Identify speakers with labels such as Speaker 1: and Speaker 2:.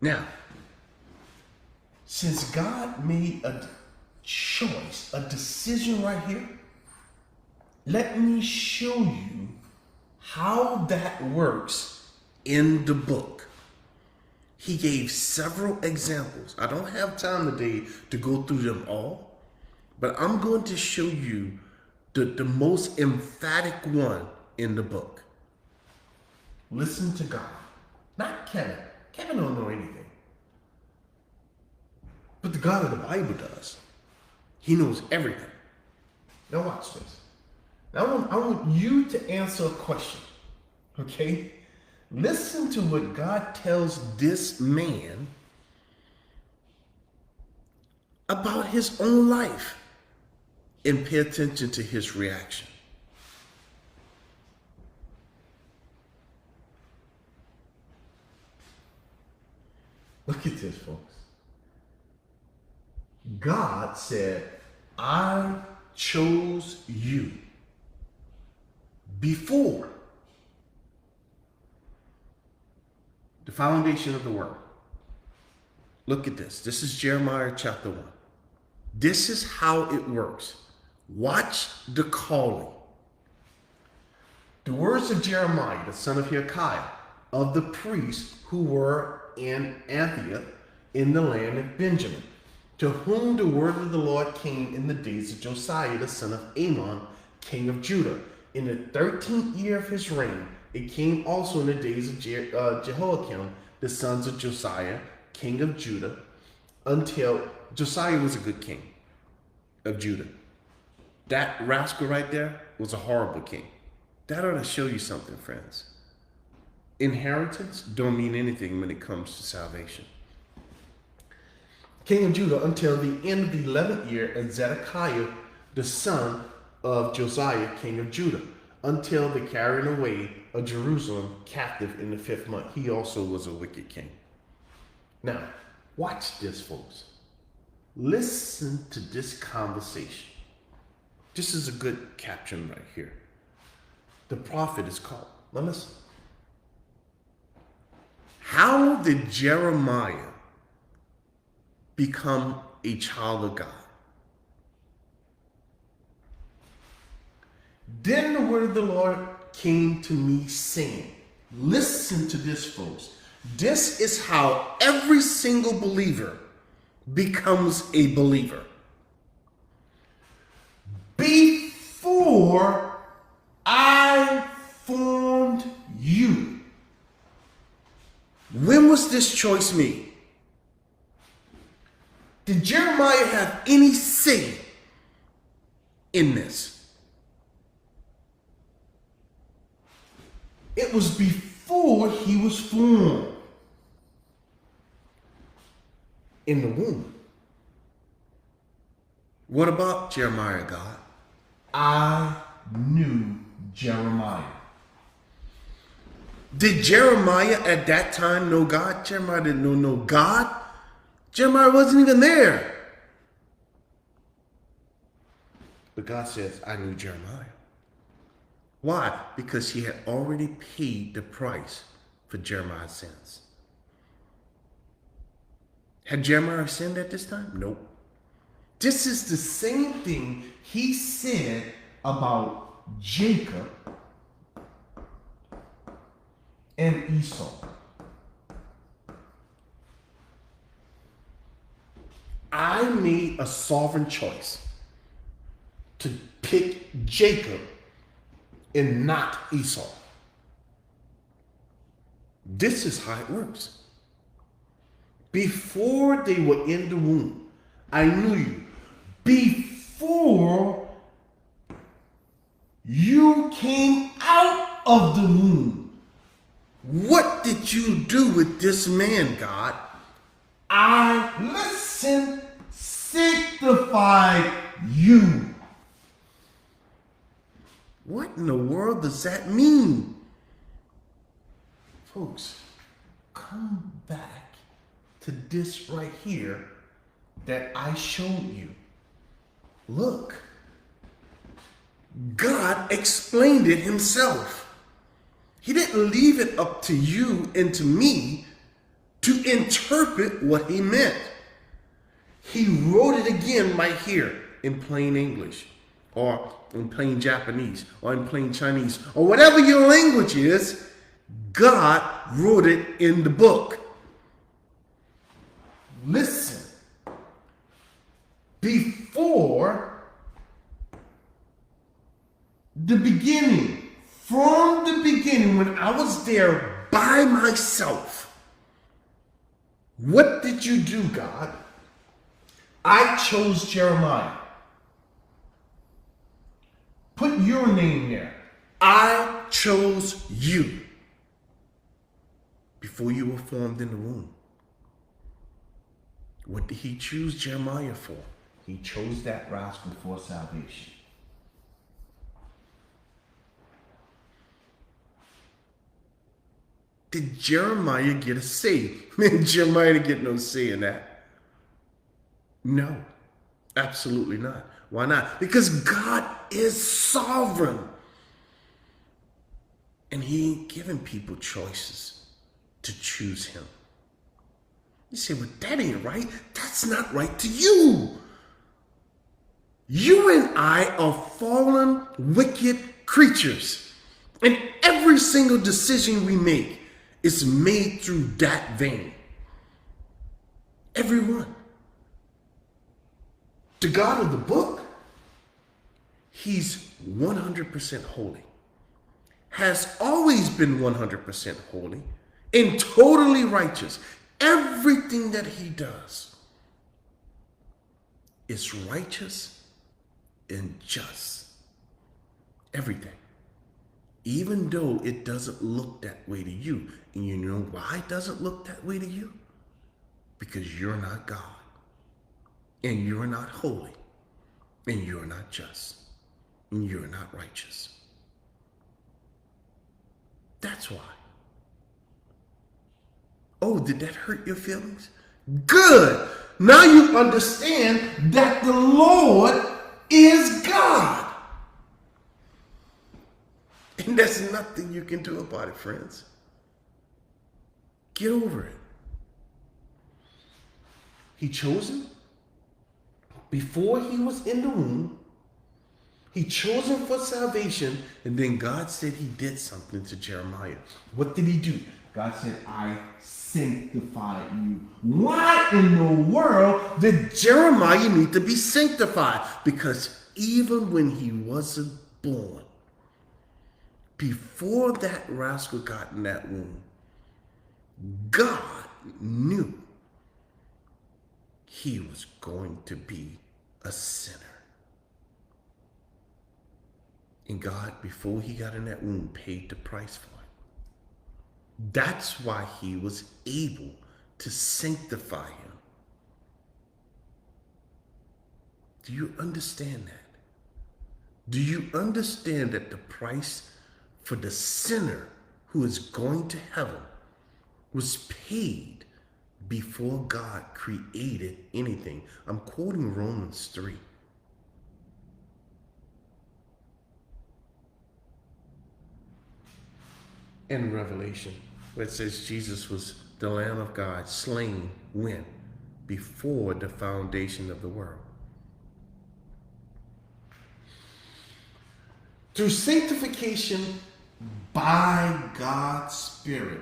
Speaker 1: Now, since God made a choice, a decision right here, let me show you how that works in the book. He gave several examples. I don't have time today to go through them all, but I'm going to show you the most emphatic one in the book. Listen to God, not Kevin. Kevin don't know anything. But the God of the Bible does. He knows everything. Now watch this. Now I want you to answer a question, okay? Listen to what God tells this man about his own life and pay attention to his reaction. Look at this, folks. God said, I chose you before the foundation of the world. Look at this. This is Jeremiah chapter 1. This is how it works. Watch the calling. The words of Jeremiah, the son of Hilkiah, of the priests who were in Antioch in the land of Benjamin, to whom the word of the Lord came in the days of Josiah, the son of Amon, king of Judah. In the 13th year of his reign, it came also in the days of Jehoiakim, the sons of Josiah, king of Judah, until Josiah was a good king of Judah. That rascal right there was a horrible king. That ought to show you something, friends. Inheritance don't mean anything when it comes to salvation. King of Judah until the end of the 11th year, and Zedekiah, the son of Josiah, king of Judah, until the carrying away of Jerusalem captive in the 5th month. He also was a wicked king. Now, watch this, folks. Listen to this conversation. This is a good caption right here. The prophet is called. Now listen. How did Jeremiah become a child of God? Then the word of the Lord came to me saying, listen to this, folks. This is how every single believer becomes a believer. Before I formed you. When was this choice made? Did Jeremiah have any say in this? It was before he was formed in the womb. What about Jeremiah, God? I knew Jeremiah. Did Jeremiah at that time know God? Jeremiah didn't know no God. Jeremiah wasn't even there. But God says, I knew Jeremiah. Why? Because he had already paid the price for Jeremiah's sins. Had Jeremiah sinned at this time? Nope. This is the same thing he said about Jacob and Esau. I made a sovereign choice to pick Jacob and not Esau. This is how it works. Before they were in the womb, I knew you. Before you came out of the womb, what did you do with this man, God? I sanctified you. What in the world does that mean? Folks, come back to this right here that I showed you. Look, God explained it himself. He didn't leave it up to you and to me to interpret what he meant. He wrote it again right here in plain English, or in plain Japanese, or in plain Chinese, or whatever your language is. God wrote it in the book. Listen. Before the beginning, from the beginning, when I was there by myself, what did you do, God? I chose Jeremiah. Put your name there. I chose you before you were formed in the womb. What did he choose Jeremiah for? He chose that rascal for salvation. Did Jeremiah get a say? Man, Jeremiah didn't get no say in that. No, absolutely not. Why not? Because God is sovereign. And he ain't giving people choices to choose him. You say, well, that ain't right. That's not right to you. You and I are fallen, wicked creatures. And every single decision we make is made through that vein. Every one. The God of the book, he's 100% holy. Has always been 100% holy and totally righteous. Everything that he does is righteous and just. Everything. Even though it doesn't look that way to you. And you know why it doesn't look that way to you? Because you're not God. And you're not holy. And you're not just. And you're not righteous. That's why. Oh, did that hurt your feelings? Good. Now you understand that the Lord is God. And there's nothing you can do about it, friends. Get over it. He chose him before he was in the womb. He chose him for salvation. And then God said he did something to Jeremiah. What did he do? God said, I sanctify you. Why in the world did Jeremiah need to be sanctified? Because even when he wasn't born, before that rascal got in that womb, God knew he was going to be a sinner. And God, before he got in that womb, paid the price for it. That's why he was able to sanctify him. Do you understand that? Do you understand that the price for the sinner who is going to heaven was paid before God created anything? I'm quoting Romans 3. In Revelation, where it says Jesus was the Lamb of God, slain when? Before the foundation of the world. Through sanctification by God's Spirit.